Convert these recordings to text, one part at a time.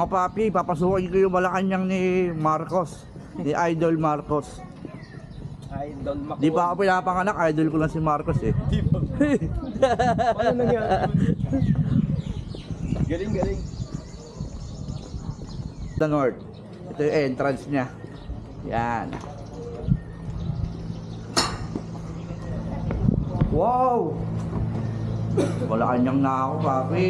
Mga papi, papasukin ko yung Malacanang ni Marcos. Ni Idol Marcos. Idol Marcos. Di pa ako pinapanganak, idol ko lang si Marcos eh. Di ba? Ano nangyari? Galing, galing. The North. Ito yung entrance niya. Yan. Wow! Malacanang na ako, papi.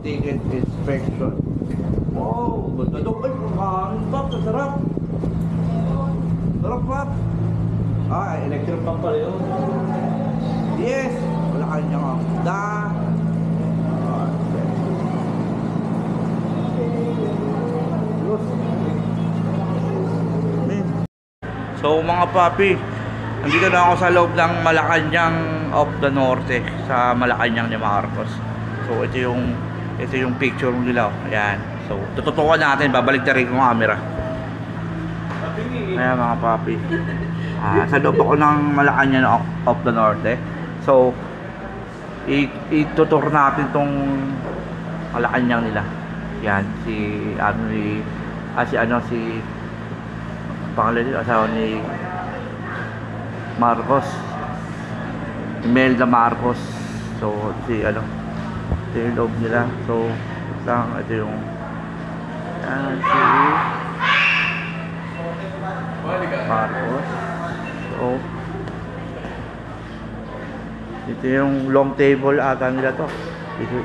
Ticket inspection. Wow! Ganda doon. Ay, kumain pap. Sarap. Sarap pap. Ah, electric pump pala yun. Yes! Malacanang ako. So mga papi, nandito na ako sa loob ng Malacanang of the Norte, sa Malacanang ni Marcos. So ito yung picture nila. Ayan. So tututukan natin, babalik na rin yung camera. Ayan mga papi. Sa loob ako ng Malacanang of the Norte. So itutur natin tong Malacanang nila. Yan si pangalan nila, asawa ni Marcos, Imelda Marcos. So ito yung loob nila. So ito yung si Marcos. So ito yung long table ata nila to.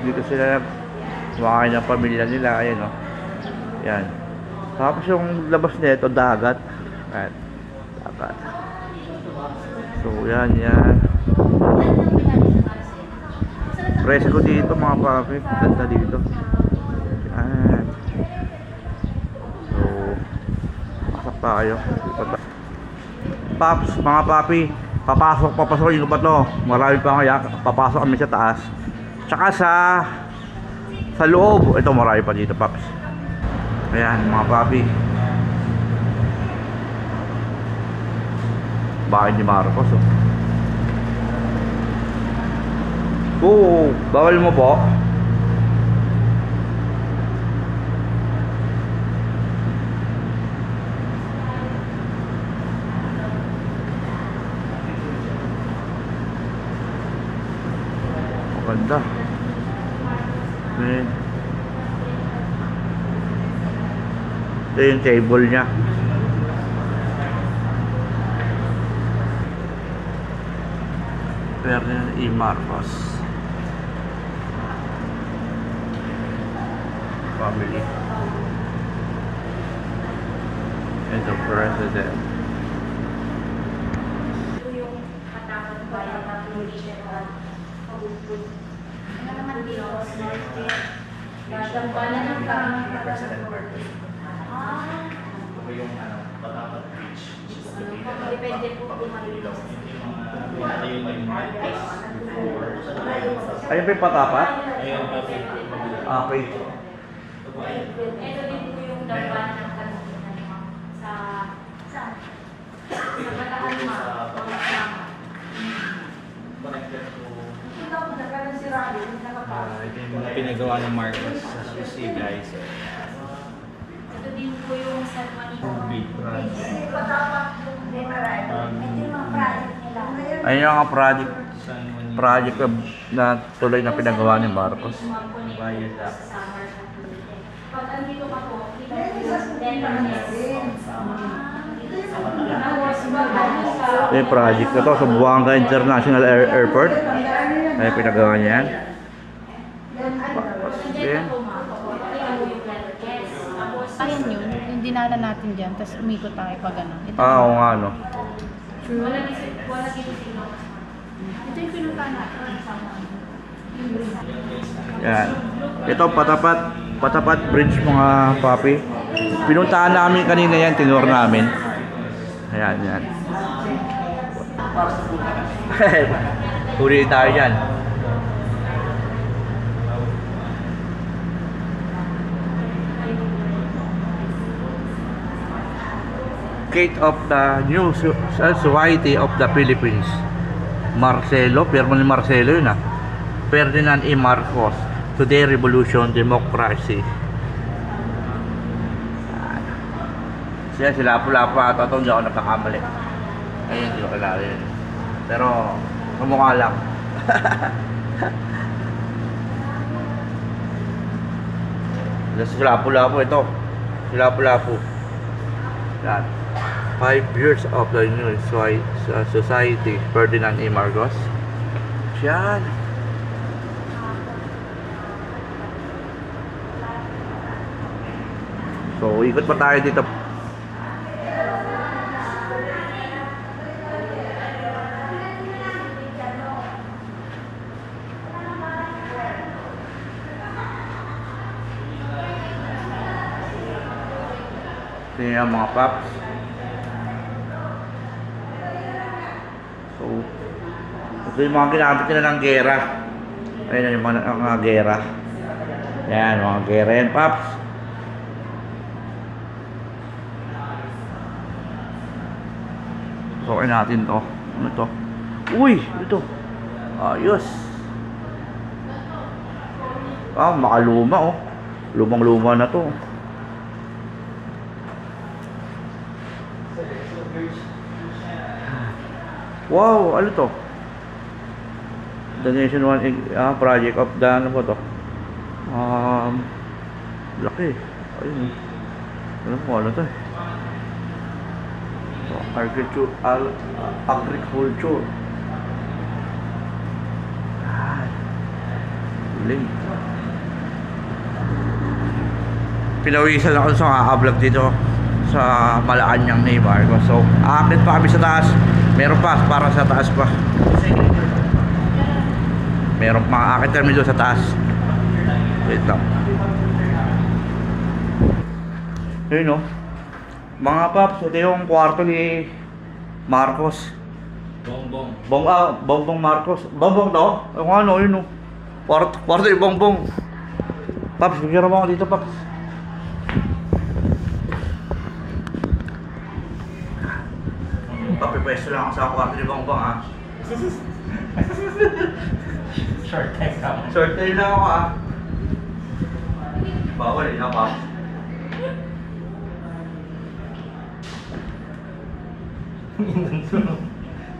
Dito sila kumakain ng pamilya nila. Ayan o. Yan. Tapos yung labas nito dagat. Ayan. Dagat. So yan. Presko dito mga papi. Ganda dito. Ayan. So pasok tayo. Paps, mga papi, papasok yung ba to? Marami pa kaya papasok kami sa taas. Tsaka sa loob, ito marami pa dito, paps. Ayan mga papi. Bahay ni Marcos oh. Oo, bawal mo po. Maganda. Ayan. Ito yung table niya. Ferdinand E. Marcos family and the president. Ito yung katawan ba yung population of pabukod. Ano naman dito sa Norte? Gagampanan ng President Marcos. Ito yung Batapat Beach. Depende po kung ano yung Ayun yung Marcos before. Ayun pa yung patapat? Ayun pa Okay. ito din po yung dampan ng kanina sa Bataan connected to Ito yung mga pinagawa ng Marcos sa susi, guys. ito din po yung San Juanito Big project. ito yung mga project nila. Ayun yung mga project San project na tuloy na pinagawa ni Marcos. Bayad Sa summer. Pag andito ka po, kita po yung Dennis. Yung project na to sa Buanga International Airport. Ay pinagawa niya yan. Ayan yun, yung dinala natin dyan, tapos umikot tayo pa gano'n. Ito, Oo nga no. Wala dito sino. ito yung pinuntahan natin. Yan. Ito patapat bridge mga papi. Pinuntahan namin kanina yan, tinur namin. Ayan. Huli tayo dyan. Gate of the New Society of the Philippines. Marcelo, pero ni Marcelo yun ah. Ferdinand E. Marcos. Today Revolution Democracy. Sila lapo-lapo ata ito, hindi ako nagkakamali. Ayun, hindi ko kilala yun. Pero, kamukha lang. Sila lapo-lapo ito. Sila lapo-lapo. Yan. 5 years of the new society, Ferdinand A. Marcos. Yan. So, ikot pa tayo dito. Ito yung mga paps. So, ito yung mga ginamit nila ng gera. Ayun yung mga gera. Yan, mga gera yan, paps. So, natin to. Ano to? Uy! Ito. Ayos. Makaluma, oh. Lumang-luma na to. Wow, ano to? The Nation 1 project of the ano po to? Laki. Ayun. Ano po, ano to? So, agriculture. Galing. Pinawisan ako sa kaka-vlog dito sa Malacanang ni Marcos. So, aakyat pa kami sa taas. Meron pa, para sa taas pa. Meron pa, aakyat kami doon sa taas. Wait lang. Ayun o. Mga paps, ito yung kwarto ni Marcos. Bongbong. Bongbong Marcos. Bongbong to? Yung ano, yun o. Kwarto ni Bongbong. Paps, bigyan mo ako dito, paps. Papipwesto lang ako sa kwarto ni Bongbong, ha? Short time ka. Short time lang ako, ha? Bawal eh, paps.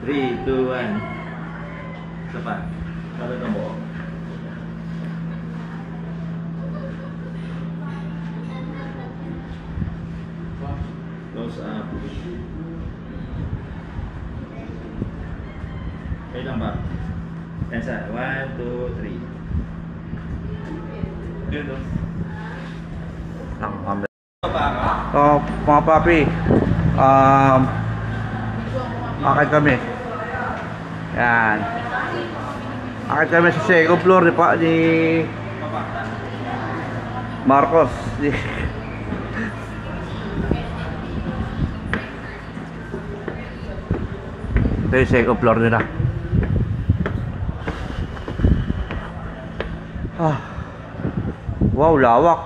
Three, two, one. Isa pa. Ano na mo? Close up. Okay lang ba? Yan sa 1, 2, 3. Yun o. Mga papi, akit kami. Yan. Akit kami sa second floor ni Marcos. Ito yung second floor nila. Wow, lawak.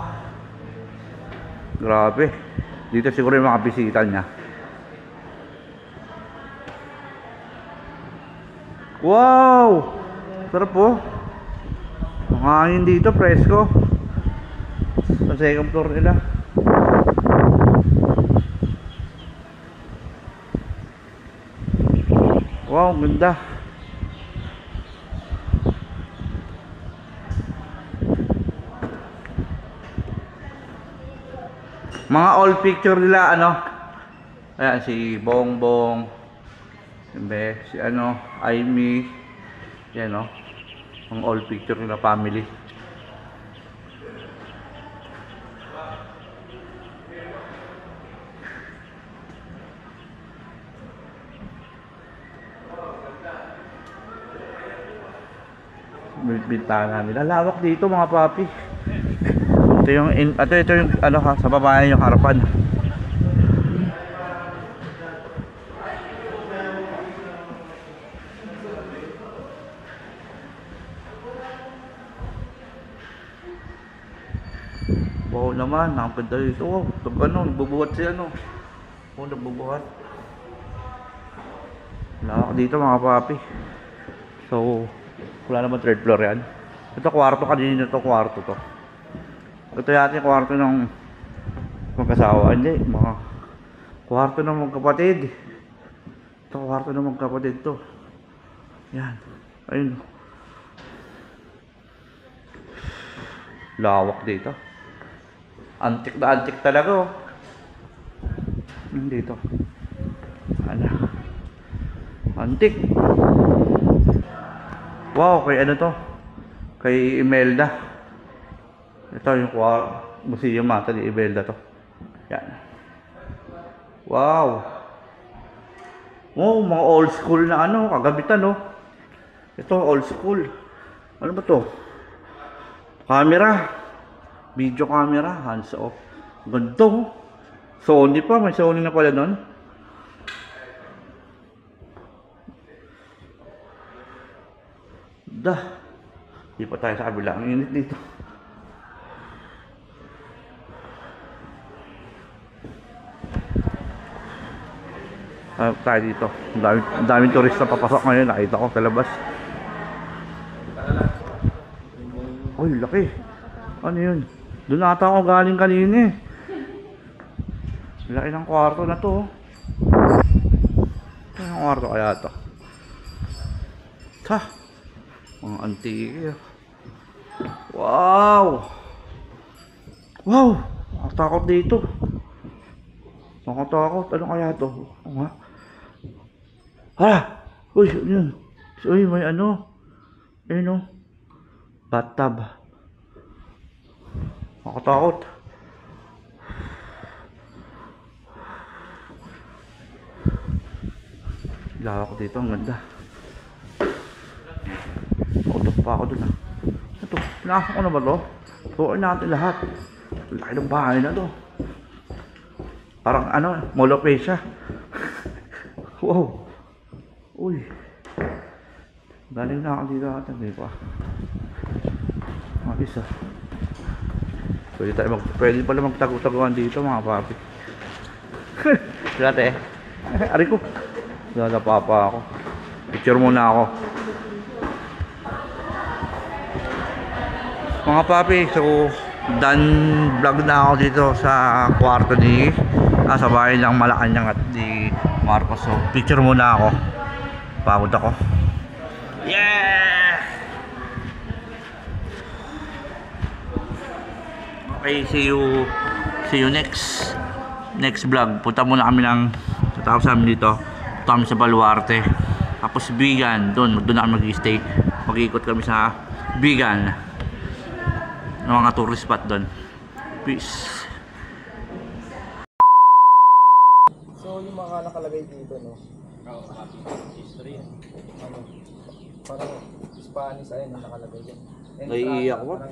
Grabe. Dito siguro yung mga bisita niya. Wow! Sarap po. Ang hangin dito, presko. Sa second floor nila. Wow, ganda. Mga old picture nila, ano? Ayan, si Bongbong. Si ano, Aimee. Yan, no? Mga old picture nila, family. Bintana nila. Lawak dito, mga papi. Ito yung ano ha, sa baba yung harapan. Wow naman, nakapagda dito. Wow, ito ano, nagbubuhat siya ano. Oh, nagbubuhat. Lawak dito, mga papi. So, wala naman third floor yan. Ito kwarto kanina to, kwarto to. Ito yata yung kwarto ng magkasawa. Hindi, mga kwarto ng magkapatid. Ito kwarto ng magkapatid to. Yan. Ayun. Lawak dito. Antik na antik talaga oh. Dito. Ano? Antik. Wow, kay ano to? Kay Imelda. Ito yung museum mata ni Imelda to. Yan. Wow. Oh, mga old school na ano, kagabitan no. Ito old school. Ano ba to? Camera. Video camera, hands off. Ganda oh. Sony pa, may Sony na pala nun. Dah. Di pa tayo sa kabila. Ang init dito. Tayo dito. Ang daming turista papasok ngayon. Nakita ko sa labas. Uy, laki. Ano yun? Doon ata ako galing kanina eh. Laki ng kwarto na to. Ito yung kwarto kaya to. Ha! Mga antique. Wow! Wow! Nakatakot dito. Nakatakot. Ano kaya to? Oo nga. Hala! Uy! Ano yun? Uy! May ano? Ayun o. Bathtub. Nakatakot. Lawak dito, ang ganda. Auto pa ako dun ah. Ito, pinasok ko na ba to? Tuoy natin lahat. Laki ng bahay na to. Parang ano, Mall of Asia. Wow. Uy. Galing na ako dito ata, di ba? Mga isa. Pwede pala magtago-taguan dito mga papi. Dati eh. Ari ko. Dada papa ako. Picture muna ako. Mga papi, so done vlog na ako dito sa kwarto ni sa bahay ng Malacanang at ni Marcos. So picture muna ako. Pagod ako. Yeah! Okay, see you next vlog. Punta muna kami ng tatapos namin dito. Punta kami sa Baluarte. Tapos Bigan, doon na kami mag-stay. Mag-iikot kami sa Bigan. Ng mga tourist spot doon. Peace. So, yung mga nakalagay dito, no? History. Ano? Parang Spanish ayun ang nakalagay dyan. And, Naiiyak ko. parang